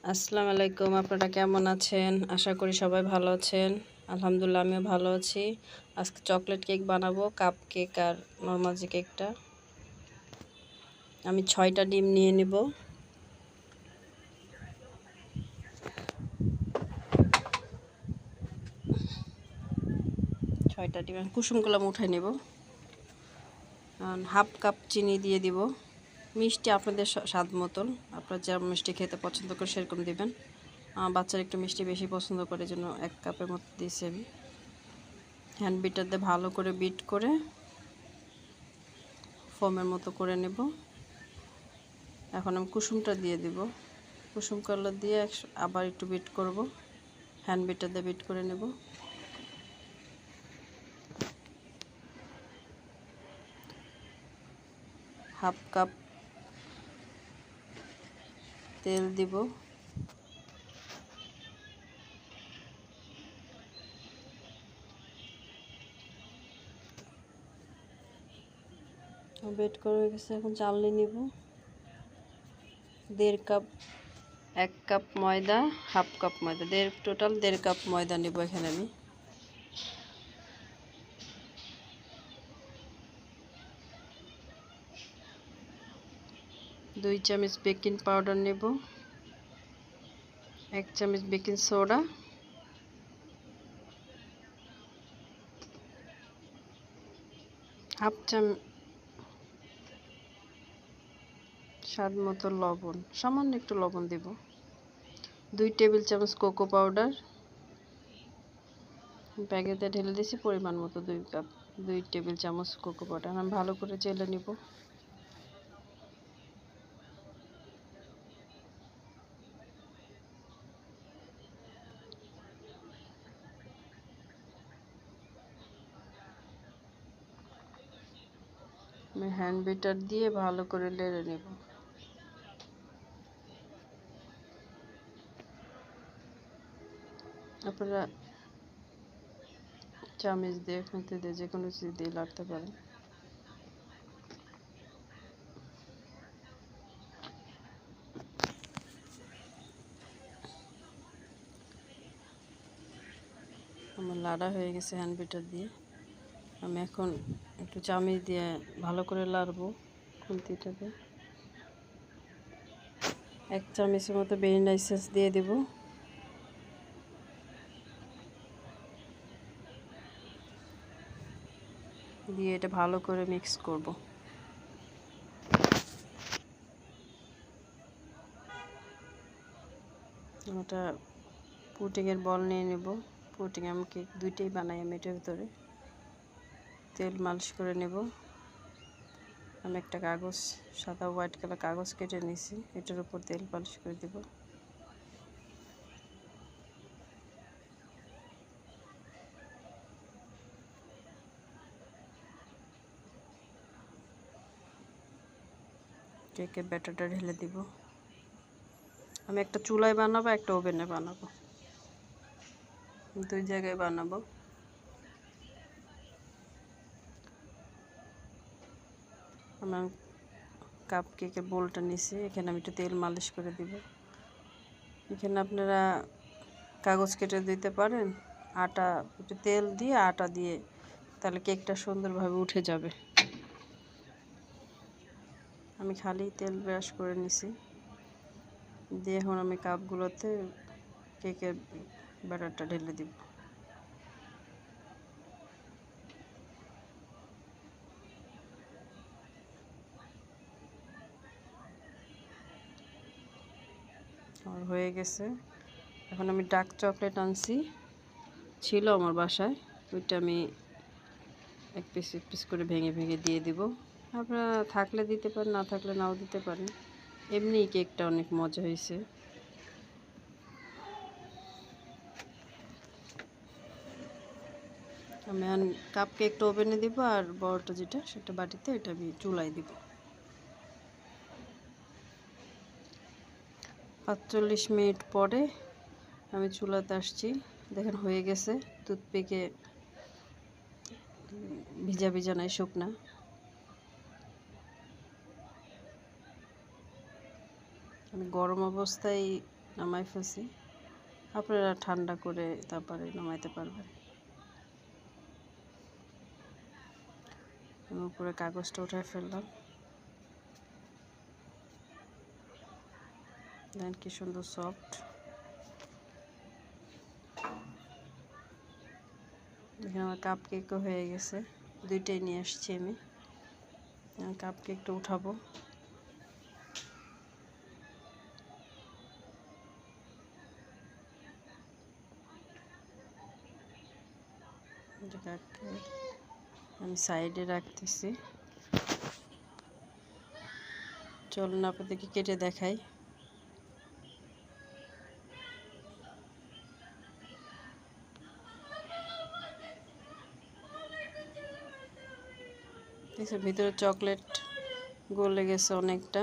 আসসালামু আলাইকুম। আপনারা কেমন আছেন? আশা করি সবাই ভালো আছেন। আলহামদুলিল্লাহ আমিও ভালো আছি। আজকে চকলেট কেক বানাবো, কাপ কেক আর নরমাল যে কেকটা। আমি 6টা ডিম নিয়ে নিব। ছয়টা ডিম কুসুমগুলো উঠাই নেব। হাফ কাপ চিনি দিয়ে দিব। মিষ্টি আপনাদের স্বাদ মতন, আপনারা যা মিষ্টি খেতে পছন্দ করে সেরকম দিবেন। বাচ্চারা একটু মিষ্টি বেশি পছন্দ করে, জন্য 1 কাপের মতো দিয়েছি আমি। হ্যান্ড বিটার দিয়ে ভালো করে বিট করে ফোমের মতো করে নেব। এখন আমি কুসুমটা দিয়ে দিব। কুসুম কালার দিয়ে আবার একটু বিট করব। হ্যান্ড বিটার দিয়ে বিট করে নেব। হাফ কাপ তেল দিব। বিট করে হয়ে গেছে, এখন চালনি নিব। 1.5 কাপ, 1 কাপ ময়দা, হাফ কাপ ময়দা, টোটাল 1.5 কাপ ময়দা নেব এখানে আমি। দুই চামচ বেকিং পাউডার নেব, 1 চামচ বেকিং সোডা, হাফ চামচ স্বাদ মতো লবণ, সামান্য একটু লবণ দেব। 2 টেবিল চামচ কোকো পাউডার প্যাকেটে ঢেলে দিয়েছি পরিমাণ মতো। 2 টেবিল চামচ কোকো পাউডার আমি ভালো করে চেলে নিব। আমি হ্যান্ড বিটার দিয়ে ভালো করে নেড়ে নেব। আপনারা চামচ দিয়ে, খুঁতে দিয়ে, যে কোনো চীজ দিয়ে লাড়তে পারেন। আমার লাড়া হয়ে গেছে হ্যান্ড বিটার দিয়ে। আমি এখন একটু চামচ দিয়ে ভালো করে লাড়বো খুন্তিটাতে। 1 চামচের মতো ভ্যানিলা এসেন্স দিয়ে দেব। দিয়ে এটা ভালো করে মিক্স করব। ওটা পুডিংয়ের বল নিয়ে নেব। পুডিং আমি কেক 2টাই বানাই আমি এটার ভিতরে। তেল মালিশ করে নেব। আমি একটা কাগজ, সাদা হোয়াইট কালার কাগজ কেটে নিয়েছি, এটার উপর তেল মালিশ করে দেব। কেকের ব্যাটারটা ঢেলে দিব। আমি একটা চুলায় বানাবো, একটা ওভেনে বানাবো, 2 জায়গায় বানাবো। আমার কাপ কেকের বোলটা নিছি, এখানে আমি একটু তেল মালিশ করে দিব। এখানে আপনারা কাগজ কেটে দিতে পারেন, আটা, একটু তেল দিয়ে আটা দিয়ে, তাহলে কেকটা সুন্দরভাবে উঠে যাবে। আমি খালি তেল ব্রাশ করে নিছি। দিয়ে এখন আমি কাপগুলোতে কেকের ব্যাটারটা ঢেলে দিব। আমার হয়ে গেছে। এখন আমি ডার্ক চকলেট আনছি, ছিল আমার বাসায়, ওইটা আমি এক পিস করে ভেঙে ভেঙে দিয়ে দিব। আপনারা থাকলে দিতে পারেন, না থাকলে নাও দিতে পারেন। এমনি কেকটা অনেক মজা হয়েছে। আমি কাপ কেকটা ওভেনে দিব, আর বড়টা যেটা সেটা বাটিতে, এটা আমি চুলায় দিব। 45 মিনিট পরে আমি চুলাতে আসছি, দেখেন হয়ে গেছে। টুথপিকে ভিজা ভিজা নাই, শুকনা। আমি গরম অবস্থায় নামাই ফেলছি। আপনারা ঠান্ডা করে তারপরে নামাইতে পারবেন। আমি উপরে কাগজটা উঠায় ফেললাম। দেখেন কি সুন্দর সফট। দেখেন আমার কাপ কেকও হয়ে গেছে, দুইটাই নিয়ে আসছি আমি। কাপ কেকটা উঠাবো। আমি সাইডে রাখতেছি। চলুন আপনাদেরকে কেটে দেখাই। ভিতরে চকলেট গলে গেছে অনেকটা।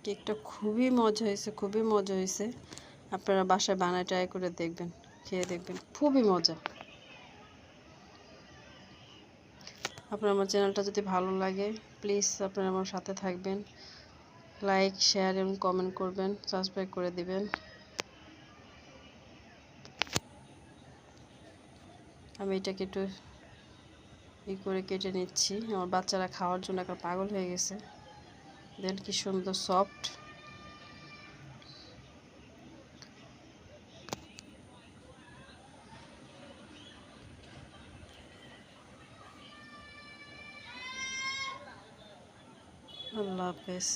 কেকটা খুবই মজা হয়েছে, খুবই মজা হয়েছে। আপনারা বাসায় বানায় ট্রাই করে দেখবেন, খেয়ে দেখবেন, খুবই মজা। আপনার আমার চ্যানেলটা যদি ভালো লাগে প্লিজ আপনারা আমার সাথে থাকবেন, লাইক শেয়ার এবং কমেন্ট করবেন, সাবস্ক্রাইব করে দিবেন। আমি এটাকে একটু করে কেটে নিচ্ছি। আমার বাচ্চারা খাওয়ার জন্য একটা পাগল হয়ে গেছে। দেন কি সুন্দর সফট। আল্লাহ হাফেজ।